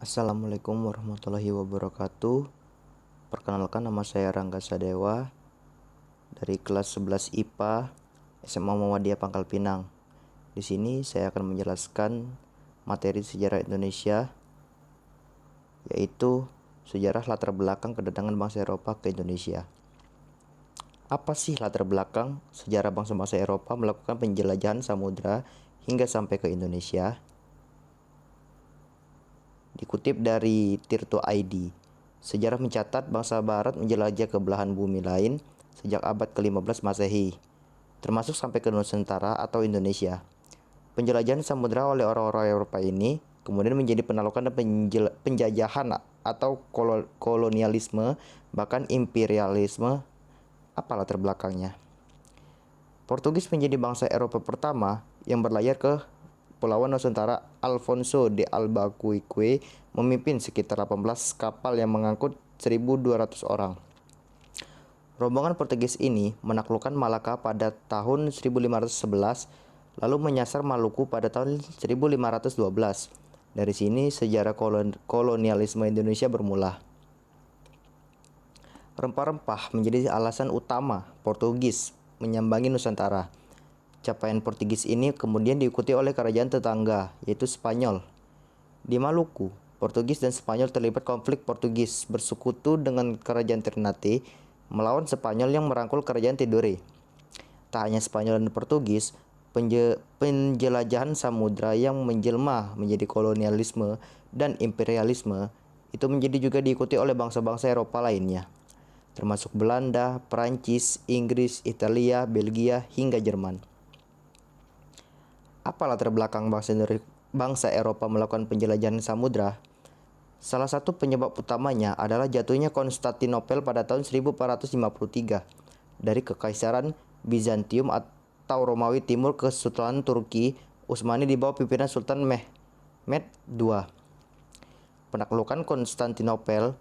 Assalamualaikum warahmatullahi wabarakatuh. Perkenalkan, nama saya Rangga Sadewa dari kelas 11 IPA SMA Muhammadiyah Pangkal Pinang. Di sini saya akan menjelaskan materi sejarah Indonesia, yaitu sejarah latar belakang kedatangan bangsa Eropa ke Indonesia. Apa sih latar belakang sejarah bangsa-bangsa Eropa melakukan penjelajahan samudra hingga sampai ke Indonesia? Dikutip dari Tirto ID, sejarah mencatat bangsa Barat menjelajah ke belahan bumi lain sejak abad ke-15 Masehi, termasuk sampai ke Nusantara atau Indonesia. Penjelajahan samudera oleh orang-orang Eropa ini kemudian menjadi penaklukan dan penjajahan atau kolonialisme, bahkan imperialisme. Apa latar belakangnya? Portugis menjadi bangsa Eropa pertama yang berlayar ke Pulauan Nusantara. Alfonso de Albuquerque memimpin sekitar 18 kapal yang mengangkut 1.200 orang. Rombongan Portugis ini menaklukkan Malaka pada tahun 1511, lalu menyasar Maluku pada tahun 1512. Dari sini sejarah kolonialisme Indonesia bermula. Rempah-rempah menjadi alasan utama Portugis menyambangi Nusantara. Capaian Portugis ini kemudian diikuti oleh kerajaan tetangga, yaitu Spanyol. Di Maluku, Portugis dan Spanyol terlibat konflik. Portugis bersekutu dengan kerajaan Ternate melawan Spanyol yang merangkul kerajaan Tidore. Tak hanya Spanyol dan Portugis, penjelajahan samudra yang menjelma menjadi kolonialisme dan imperialisme itu menjadi juga diikuti oleh bangsa-bangsa Eropa lainnya, termasuk Belanda, Perancis, Inggris, Italia, Belgia, hingga Jerman. Apa latar belakang bangsa Eropa melakukan penjelajahan samudra? Salah satu penyebab utamanya adalah jatuhnya Konstantinopel pada tahun 1453 dari Kekaisaran Bizantium atau Romawi Timur ke Sultan Turki Utsmani di bawah pimpinan Sultan Mehmed II. Penaklukan Konstantinopel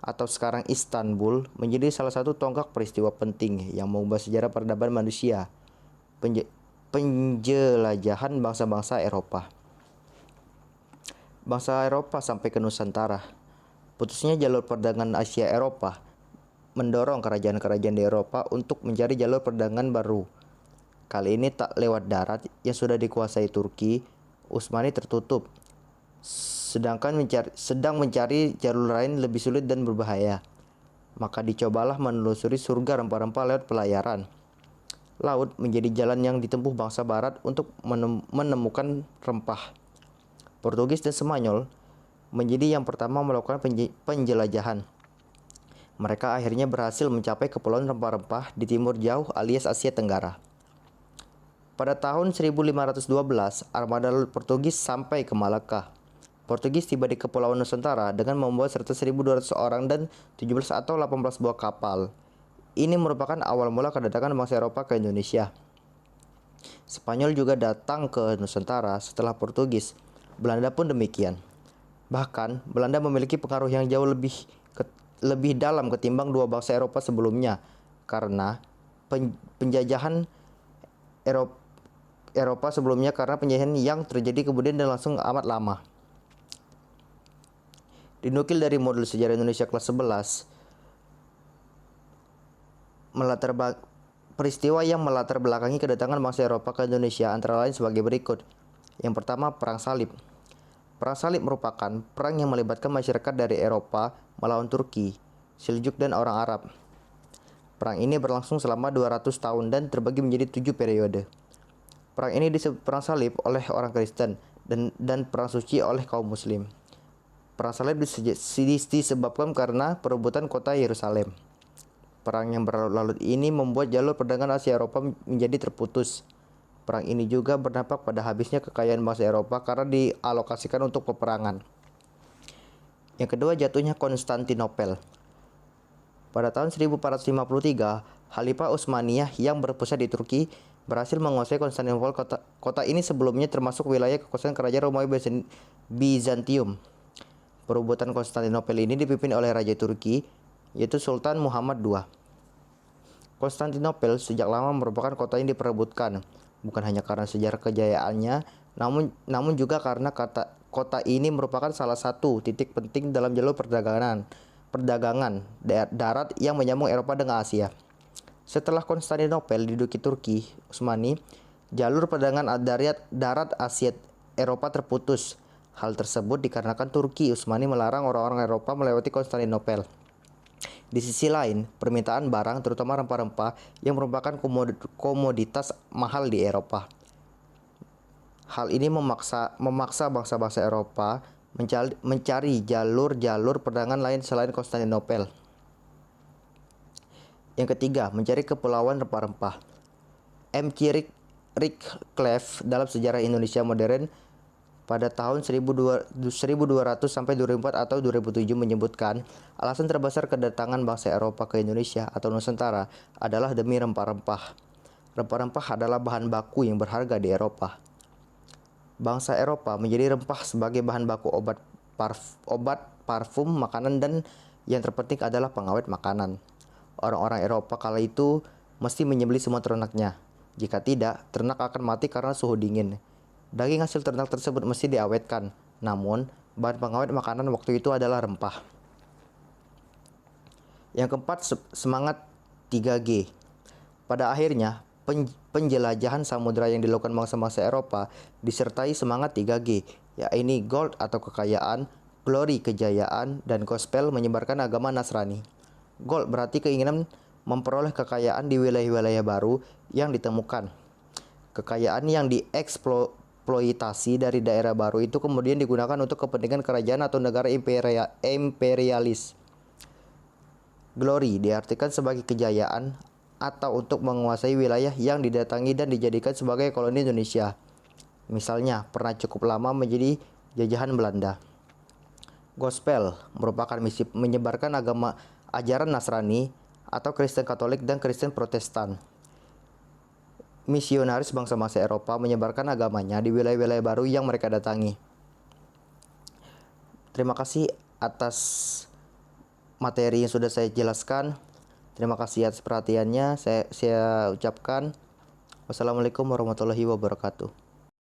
atau sekarang Istanbul menjadi salah satu tonggak peristiwa penting yang mengubah sejarah peradaban manusia. Penjelajahan bangsa-bangsa Eropa. Bangsa Eropa sampai ke Nusantara. Putusnya jalur perdagangan Asia Eropa mendorong kerajaan-kerajaan di Eropa untuk mencari jalur perdagangan baru. Kali ini tak lewat darat yang sudah dikuasai Turki Utsmani tertutup, sedang mencari jalur lain lebih sulit dan berbahaya. Maka dicobalah menelusuri surga rempah-rempah lewat pelayaran. Laut menjadi jalan yang ditempuh bangsa Barat untuk menemukan rempah. Portugis dan Spanyol menjadi yang pertama melakukan penjelajahan. Mereka akhirnya berhasil mencapai kepulauan rempah-rempah di timur jauh alias Asia Tenggara. Pada tahun 1512, armada Portugis sampai ke Malaka. Portugis tiba di Kepulauan Nusantara dengan membawa serta 1.200 orang dan 17 atau 18 buah kapal. Ini merupakan awal mula kedatangan bangsa Eropa ke Indonesia. Spanyol juga datang ke Nusantara setelah Portugis. Belanda pun demikian. Bahkan, Belanda memiliki pengaruh yang jauh lebih dalam ketimbang dua bangsa Eropa sebelumnya karena penjajahan Eropa sebelumnya karena penjajahan yang terjadi kemudian dan langsung amat lama. Dinukil dari modul sejarah Indonesia kelas 11, peristiwa yang melatar belakangi kedatangan bangsa Eropa ke Indonesia antara lain sebagai berikut. Yang pertama, Perang Salib. Perang Salib merupakan perang yang melibatkan masyarakat dari Eropa melawan Turki, Seljuk dan orang Arab. Perang ini berlangsung selama 200 tahun dan terbagi menjadi 7 periode. Perang ini disebut Perang Salib oleh orang Kristen dan Perang Suci oleh kaum Muslim. Perang Salib disebabkan karena perebutan kota Yerusalem. Perang yang berlarut-larut ini membuat jalur perdagangan Asia Eropa menjadi terputus. Perang ini juga berdampak pada habisnya kekayaan bangsa Eropa karena dialokasikan untuk peperangan. Yang kedua, jatuhnya Konstantinopel. Pada tahun 1453, Khalifah Utsmaniyah yang berpusat di Turki berhasil menguasai Konstantinopel. Kota ini sebelumnya termasuk wilayah kekuasaan kerajaan Romawi Bizantium. Perebutan Konstantinopel ini dipimpin oleh Raja Turki, yaitu Sultan Muhammad II. Konstantinopel sejak lama merupakan kota yang diperebutkan, bukan hanya karena sejarah kejayaannya, namun juga karena kota ini merupakan salah satu titik penting dalam jalur perdagangan darat yang menyambung Eropa dengan Asia. Setelah Konstantinopel diduduki Turki Utsmani, jalur perdagangan darat Asia Eropa terputus. Hal tersebut dikarenakan Turki Utsmani melarang orang-orang Eropa melewati Konstantinopel. Di sisi lain, permintaan barang, terutama rempah-rempah, yang merupakan komoditas mahal di Eropa. Hal ini memaksa bangsa-bangsa Eropa mencari jalur-jalur perdagangan lain selain Konstantinopel. Yang ketiga, mencari kepulauan rempah-rempah. M.C. Rickleff dalam sejarah Indonesia modern pada tahun 1200 sampai 2004 atau 2007 menyebutkan alasan terbesar kedatangan bangsa Eropa ke Indonesia atau Nusantara adalah demi rempah-rempah. Rempah-rempah adalah bahan baku yang berharga di Eropa. Bangsa Eropa menjadi rempah sebagai bahan baku obat, parfum, makanan, dan yang terpenting adalah pengawet makanan. Orang-orang Eropa kala itu mesti menyembelih semua ternaknya. Jika tidak, ternak akan mati karena suhu dingin. Daging hasil ternak tersebut mesti diawetkan. Namun, bahan pengawet makanan waktu itu adalah rempah. Yang keempat, semangat 3G. Pada akhirnya, penjelajahan samudera yang dilakukan bangsa-bangsa Eropa disertai semangat 3G, yaitu gold atau kekayaan, glory kejayaan, dan gospel menyebarkan agama Nasrani. Gold berarti keinginan memperoleh kekayaan di wilayah-wilayah baru yang ditemukan. Kekayaan yang dieksploitasi dari daerah baru itu kemudian digunakan untuk kepentingan kerajaan atau negara imperialis. Glory diartikan sebagai kejayaan atau untuk menguasai wilayah yang didatangi dan dijadikan sebagai koloni Indonesia. Misalnya, pernah cukup lama menjadi jajahan Belanda. Gospel merupakan misi menyebarkan agama ajaran Nasrani atau Kristen Katolik dan Kristen Protestan. Misionaris bangsa-bangsa Eropa menyebarkan agamanya di wilayah-wilayah baru yang mereka datangi. Terima kasih atas materi yang sudah saya jelaskan. Terima kasih atas perhatiannya. Saya ucapkan wassalamualaikum warahmatullahi wabarakatuh.